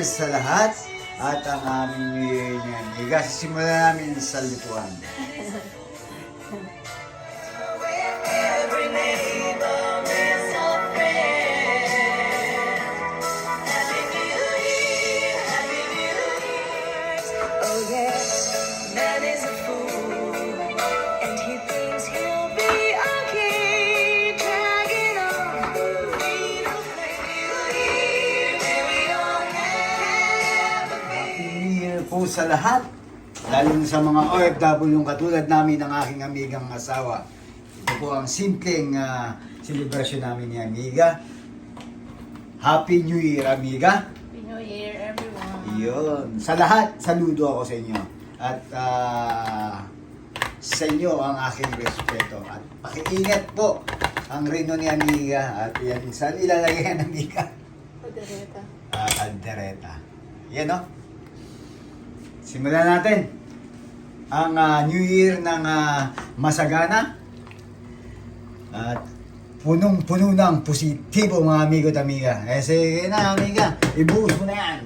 Year sa lahat at ang aming New Year niyan. Simulan namin sa lutuan. Po sa lahat, lalo na sa mga OFW katulad namin ng aking amigang asawa. Ito po ang simpleng celebration namin ni Amiga. Happy New Year, Amiga! Happy New Year, everyone! Yun. Sa lahat, saludo ako sa inyo. At sa inyo ang aking respeto. At pakiingat po ang rino ni Amiga. At yan, saan ilalagay ang Amiga? Kaldereta. Kaldereta. Yan, no? Simulan natin ang New Year ng masagana at punong-puno ng positibo mga amigo at amiga. Sige na amiga, ibuhos mo na yan.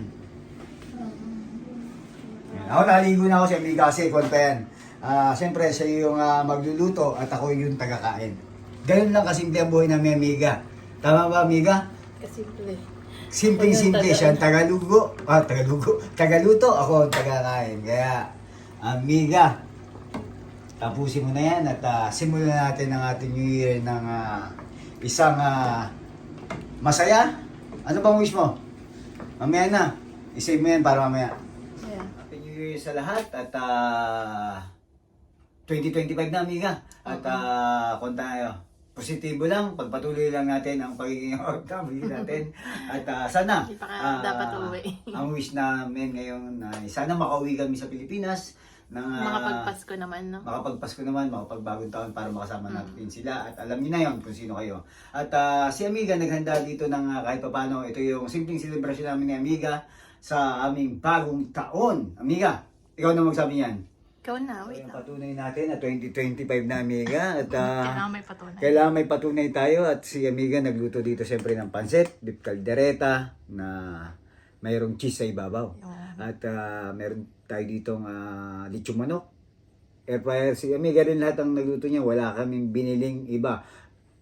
Ako naligo na ako si amiga kasi kwenta yan. Siyempre siya yung magluluto at ako yung tagakain. Ganun lang kasimple ang buhay namin amiga. Tama ba amiga? Kasimple. Simpleng-simple siya, tagaluto, ako ang tagakain. Kaya, amiga, tapusin mo na yan at simulan natin ang ating New Year ng isang masaya. Ano bang wish mo? Mamaya na. I-save mo yan para mamaya. Yeah. Happy New Year sa lahat at 2025 na, amiga. At kung tayo, positibo lang, pagpatuloy lang natin ang pagiging OFW natin. At sana, Hindi pa ka dapat uwi. ang wish namin ngayon ay sana makauwi kami sa Pilipinas. Makapagpasko naman, no? Makapagpasko naman, makapagbagong taon para makasama natin sila. At alam niyo na yon kung sino kayo. At si Amiga naghanda dito ng kahit paano. Ito yung simpleng celebration namin ni Amiga sa aming bagong taon. Amiga, ikaw na magsabi niyan. Ikaw na, wait Yung lang. patunay natin at 2025 na Amiga at Kailangan may patunay. kailangan may patunay tayo at si Amiga nagluto dito siyempre ng pansit, beef caldereta na mayroong cheese sa ibabaw. At meron tayo ditong lechon manok. Si Amiga rin lahat ang nagluto niya, wala kaming biniling iba.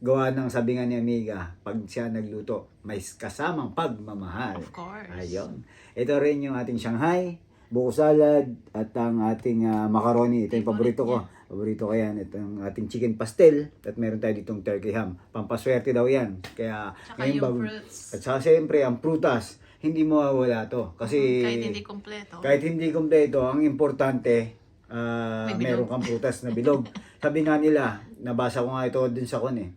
Gawa ng sabi nga ni Amiga, pag siya nagluto, may kasamang pagmamahal. Of course. Ayun. Ito rin yung ating Shanghai, buko salad, at ang ating macaroni. Ito yung paborito ko. Paborito ko yan. Ito ang ating chicken pastel. At meron tayo ditong turkey ham. Pampaswerte daw yan. Kaya, Tsaka yung fruits. At saka siyempre, ang prutas, hindi mo mawala to. Kasi, Kahit hindi kompleto. kahit hindi kompleto, ang importante, May bilog. meron kang prutas na bilog. Sabi nga nila, nabasa ko nga ito din sa kon eh.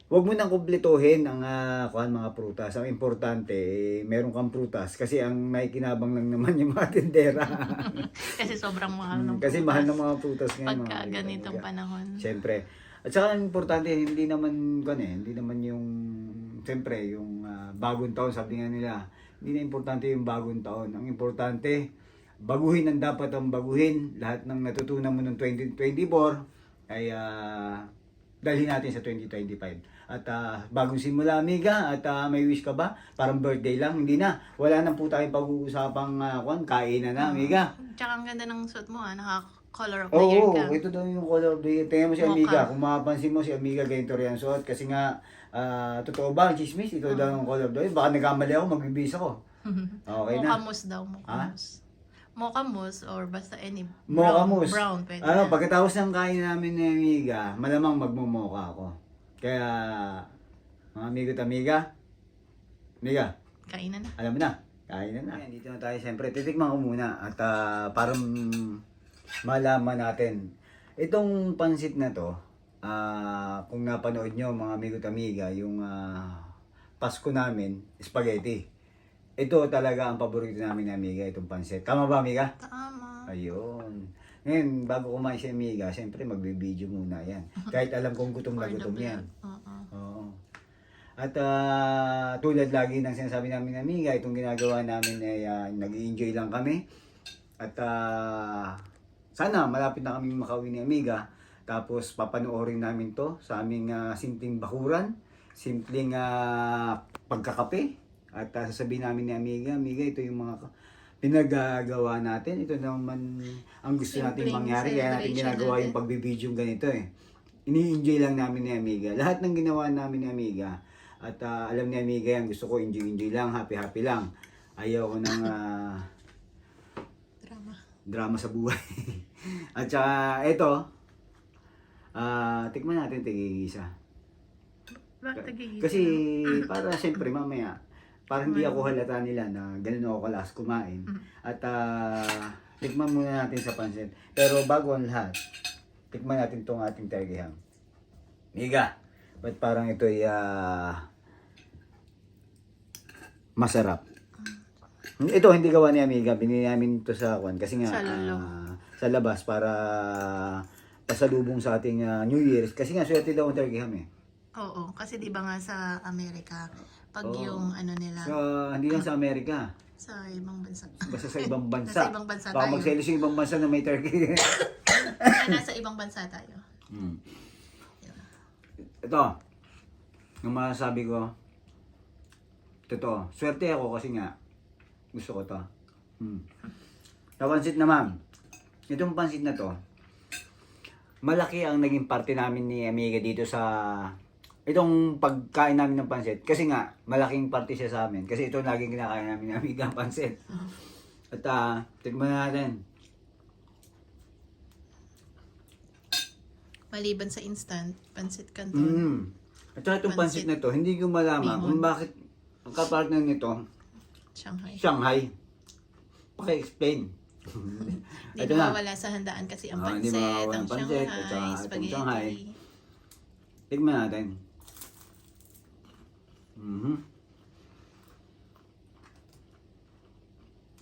Huwag mo nang kumpletuhin ang mga prutas. Ang importante, meron kang prutas. Kasi ang may kinabang lang naman yung mga tindera. Kasi sobrang mahal ng Kasi prutas. mahal ng mga prutas ngayon. Pagka ganitong panahon. Siyempre. At saka ang importante, hindi naman yung, siyempre, yung bagong taon, sabi nga nila, hindi na importante yung bagong taon. Ang importante, baguhin ang dapat ang baguhin. Lahat ng natutunan mo ng 2024 ay dalhin natin sa 2025. At bagong simula, amiga, at may wish ka ba? Parang birthday lang, hindi na. Wala na po tayong pag-uusapang kainan na, amiga. Tsaka ang ganda ng suit mo, naka-color of the year Oo, ka. ito daw yung color of the year. Tingnan mo si Mocha. Amiga. Kung mapapansin mo si Amiga ganito rin ang suot. Kasi nga, totoo ba, chismis? Ito daw yung color of the year. Baka nagkamali ako, magbibis ako. Okay na. Mocha mousse daw, mocha mousse. Mocha mousse or basta any Mocha brown. mousse. Brown, pwede Ano, na. pagkatapos ng kain namin ni Amiga, malamang magmumoka ako. Kaya, mga amigo at amiga, Amiga, Kainan na. alam mo na, kain na. Dito na tayo siyempre. Titikman ko muna at parang malaman natin. Itong pansit na to, kung napanood nyo mga amigo at amiga, yung Pasko namin, spaghetti. Ito talaga ang paborito namin ni Amiga, itong pansit. Tama ba, Amiga? Tama. Ayun. Ngayon, bago kumain si Amiga, siyempre magbibideo muna yan. Kahit alam kong gutom na For the gutom yan. vlog. Oo. Oo. At tulad lagi ng sinasabi namin ni Amiga, itong ginagawa namin ay nag-i-enjoy lang kami. At sana malapit na kami makauwi ni Amiga. Tapos papanoorin namin to sa aming simpleng bakuran, simpleng pagkakape. At sasabihin namin ni Amiga, Amiga, ito yung mga pinagagawa natin. Ito naman ang gusto natin Simpleng mangyari. Kaya natin celebration ginagawa natin. yung pagbibideo ganito eh. Ini-enjoy lang namin ni Amiga. Lahat ng ginawa namin ni Amiga. At alam ni Amiga yan, gusto ko enjoy lang, happy lang. Ayaw ko ng drama sa buhay. At saka, eto, tikman natin tigigisa. Bakit nagigisa? Kasi, para siyempre mamaya, para hindi ako halata nila na ganun ako kalas kumain. At tikman muna natin sa pansit. Pero bago ang lahat, tikman natin tong ating tergihang. Miga, ba't parang ito ay masarap? Ito hindi gawa ni Amiga, binili namin ito sa kwan kasi nga Sa lolo. sa labas para pasalubong sa ating New Year's kasi nga swerte daw ang turkey ham eh. Oo, kasi di ba nga sa Amerika, pag Oo. yung ano nila, So, hindi lang sa Amerika, sa ibang bansa. basta sa ibang bansa. Nasa ibang bansa Baka tayo. magselos yung ibang bansa na may turkey. Nasa ibang bansa tayo. Ito, yung masasabi ko, totoo, swerte ako kasi nga, gusto ko to. Sa pansit naman, itong pansit na to, malaki ang naging parte namin ni Amiga dito sa itong pagkain namin ng pansit. Kasi nga, malaking parte siya sa amin. Kasi ito laging kinakain namin ni Amiga ang pansit. At tikman na natin. Maliban sa instant, pansit canton. At saka itong pansit na to, hindi ko malaman kung bakit ang kapartner nito, Shanghai. Shanghai. Paki-explain. Hindi Ito na. mawawala sa handaan kasi ang Hindi pansit, mawawala ang ang pansit, at saka Shanghai, itong spaghetti. Shanghai. Tignan natin.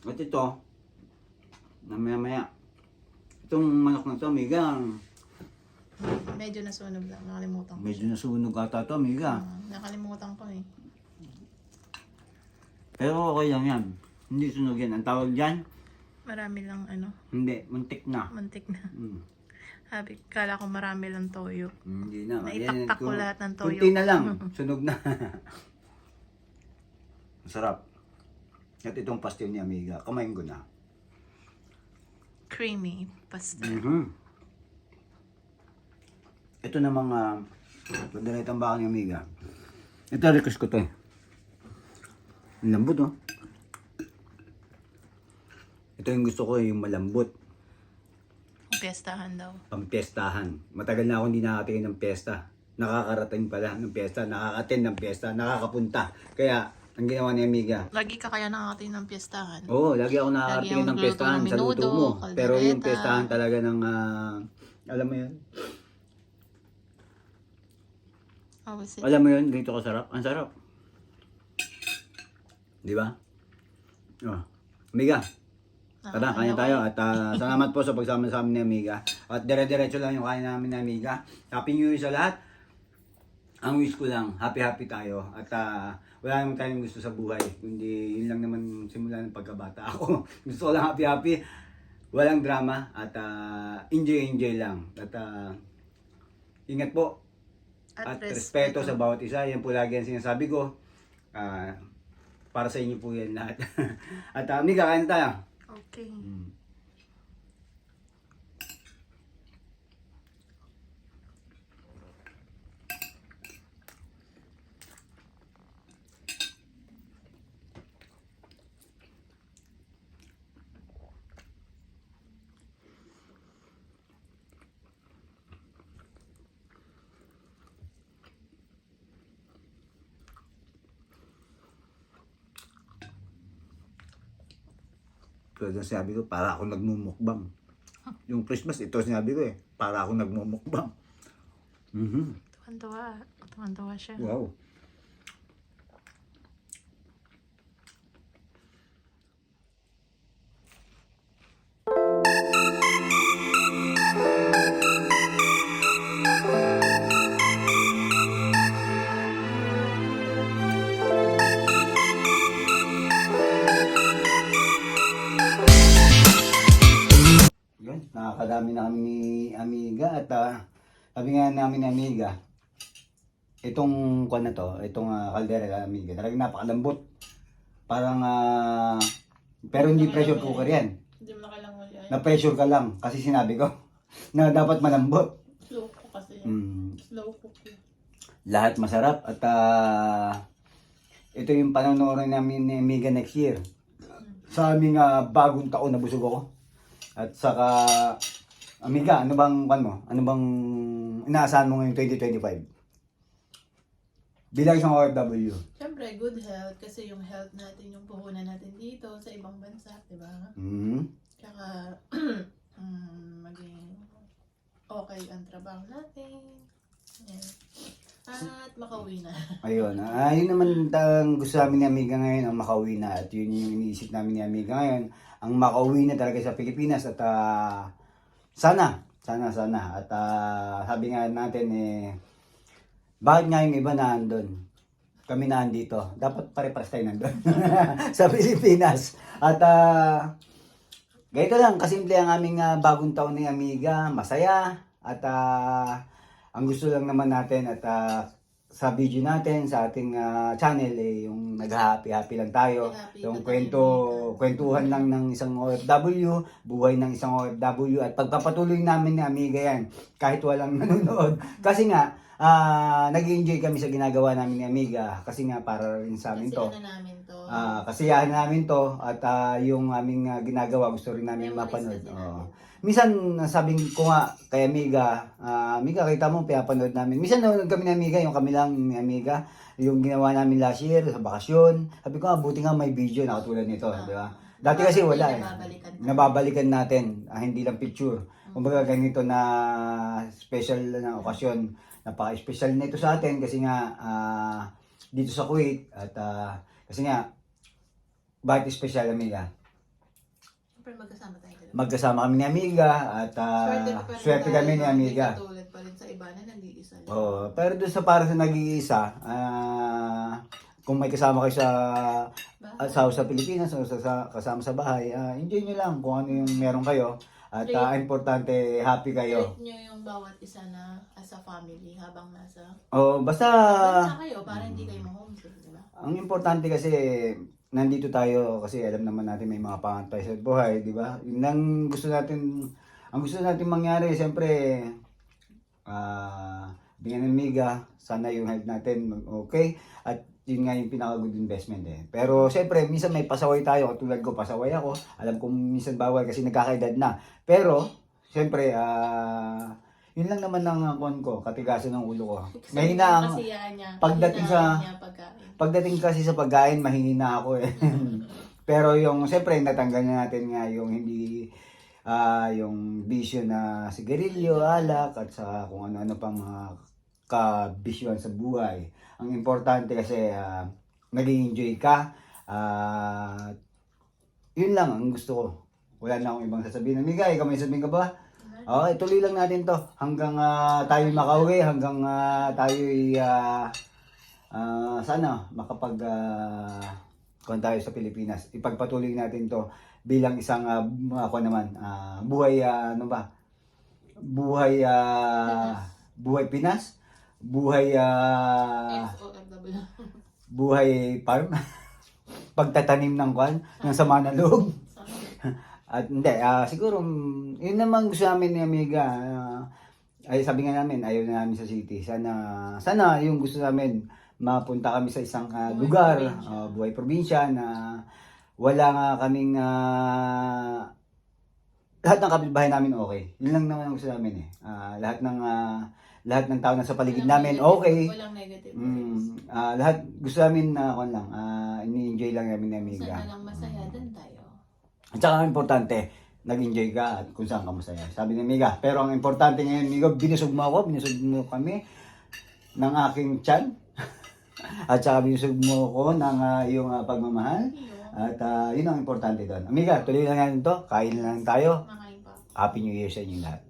At ito, namaya-maya. Itong manok na to, Amiga, Medyo nasunog lang, nakalimutan ko. medyo nasunog ata to, Amiga. Nakalimutan ko eh. Pero okay lang yan. Hindi sunog yan. Ang tawag dyan, Marami lang ano, hindi, muntik na. mantik na. Mm. Habi, kala ko marami lang toyo. Hindi na. Naitaktak ko lahat ng toyo. Kunti na lang. Sunog na. Masarap. At itong pastil ni Amiga. Kamain ko na. Creamy pastel. Ito na mga padaritang baka ni Amiga. Ito request ko to eh. Ang lambot oh. Ito yung gusto ko yung malambot. Piyestahan daw. Pampiestahan. Matagal na ako hindi nakakatingin ng piyesta. Nakakarating pala ng piyesta. Nakaka-attend ng piyesta. Nakakapunta. Kaya, ang ginawa ni Amiga. Lagi ka kaya nakakatin ng piyestahan. Oo, lagi ako nakakatingin ng nagluto piyestahan ng sa luto menudo, mo. caldereta. Pero yung piyestahan talaga ng, alam mo yun? How was it? Alam mo yun, dito kasarap. Ang sarap. Di ba? Oh. Amiga, tara, kanya tayo. At salamat po sa pagsama sa amin ni Amiga. At dire-diretso lang yung kain namin ni Amiga. Happy New Year sa lahat. Ang wish ko lang, happy tayo. At wala naman tayong gusto sa buhay. Kundi yun lang naman simula ng pagkabata ako. Gusto ko lang happy. Walang drama. At enjoy lang. At ingat po. At respeto sa bawat isa. Yan po lagi ang sinasabi ko. Para sa inyo po yan lahat. At Amiga, kain tayo. Okay. Pero sinabi ko, para ako nagmumukbang. Yung Christmas, ito sinabi ko eh, para ako nagmumukbang. Tuwan-tuwa. Tuwan-tuwa siya. Wow. Yun, nakakadami na kami ni Amiga at sabi nga namin ni Amiga, itong kwan na to, itong kaldera ni Amiga, talagang napakalambot. Parang, pero hindi pressure cooker yan. Hindi mo na kailangan muli. Na-pressure ka lang kasi sinabi ko na dapat malambot. Slow cook kasi. Slow cook yun. Lahat masarap at ito yung panonood namin ni Amiga next year. Sa aming bagong taon na busog ako. At saka, Amiga, ano bang inaasahan mo ngayong 2025? Bilang isang OFW. Siyempre, good health. Kasi yung health natin, yung puhunan natin dito sa ibang bansa, di ba? Tsaka, maging okay ang trabaho natin. Yan. At makauwi na. Ayun. Yun naman ang gusto namin ni Amiga ngayon, ang makauwi na. At yun yung iniisip namin ni Amiga ngayon, ang makauwi na talaga sa Pilipinas. At sana. At sabi nga natin bakit nga yung iba na andun? Kami na andito. Dapat pare-pares tayo nandun sa Pilipinas. At ganito lang, kasimple ang aming bagong taon ni Amiga. Masaya. At ang gusto lang naman natin at sa video natin, sa ating channel, yung nag-happy-happy lang tayo. Happy Yung na kwentuhan lang ng isang OFW, buhay ng isang OFW. At pagpapatuloy namin ni Amiga yan, kahit walang nanonood. Kasi nga, nag-enjoy kami sa ginagawa namin ni Amiga. Kasi nga, para rin sa amin to. Kasiyahan namin to. Kasiyahan namin to. At yung aming ginagawa, gusto rin namin Memories mapanood. kasi namin. Minsan, sabi ko nga kay Amiga, Amiga, kita mo, pinapanood namin. Minsan nanonood kami ni Amiga, yung kami lang ni Amiga, yung ginawa namin last year sa bakasyon. Sabi ko buti nga may video na katulad nito, di ba? Dati kasi wala Nababalikan natin, hindi lang picture. Kumbaga ganito na special na okasyon. Napaka-special na ito sa atin kasi nga dito sa Kuwait at kasi nga bakit special, Amiga? Siyempre magkasama tayo. Magkasama kami ni Amiga at swerte kami ni Amiga. Tulad pa rin sa iba na nag-iisa lang. Pero doon sa para sa nag-iisa, kung may kasama kayo sa Pilipinas o kasama sa bahay, enjoy nyo lang kung ano yung meron kayo. At importante, happy kayo. Treat nyo yung bawat isa na as a family habang nasa Basta kayo para hindi kayo ma-homesick, di ba? ang importante kasi nandito tayo kasi alam naman natin may mga pangantay sa buhay, di ba? Yun ang gusto natin mangyari, siyempre bigyan ng Amiga, sana yung health natin okay at yun nga yung pinaka-good investment Pero siyempre, minsan may pasaway tayo, katulad ko, pasaway ako. Alam ko minsan bawal kasi nagkakaedad na. Pero, siyempre, yun lang naman ang kuwan ko, katigasan ng ulo ko. Mahina ang pagdating kasi sa pagkain, mahina ako Pero yung, siyempre, natanggal na natin nga yung hindi, yung bisyo na sigarilyo, alak, at sa kung ano-ano pang mga kabisyoan sa buhay. Ang importante kasi nag-enjoy ka. Yun lang ang gusto ko. Wala na akong ibang sasabihin. Amiga, ikaw may sasabihin ka ba? Okay, tuloy lang natin to. Hanggang tayo makauwi, hanggang tayo sana makapag kung tayo sa Pilipinas. Ipagpatuloy natin to bilang isang ako naman, buhay buhay Pinas, buhay buhay farm, pagtatanim ng kwan, ng sama na loob. At hindi, siguro, yun naman gusto namin ni Amiga. Ay sabi nga namin, ayaw na namin sa city. Sana yung gusto namin, mapunta kami sa isang lugar, buhay probinsya na wala nga kaming lahat ng kapitbahay namin okay. Yun lang naman ang gusto namin lahat ng tao na sa paligid namin okay. Walang negative. Lahat gusto namin ini-enjoy lang namin ni Amiga. Sana lang masaya din tayo. At saka ang importante, nag-enjoy ka at kung saan ka masaya. Sabi ni Amiga. Pero ang importante ngayon, Amiga, binusog mo kami ng aking tiyan. At saka binusog mo ko ng iyong pagmamahal. At yun ang importante doon. Amiga, tuloy lang natin to. Kain lang tayo. Makain pa. Happy New Year sa inyo lahat.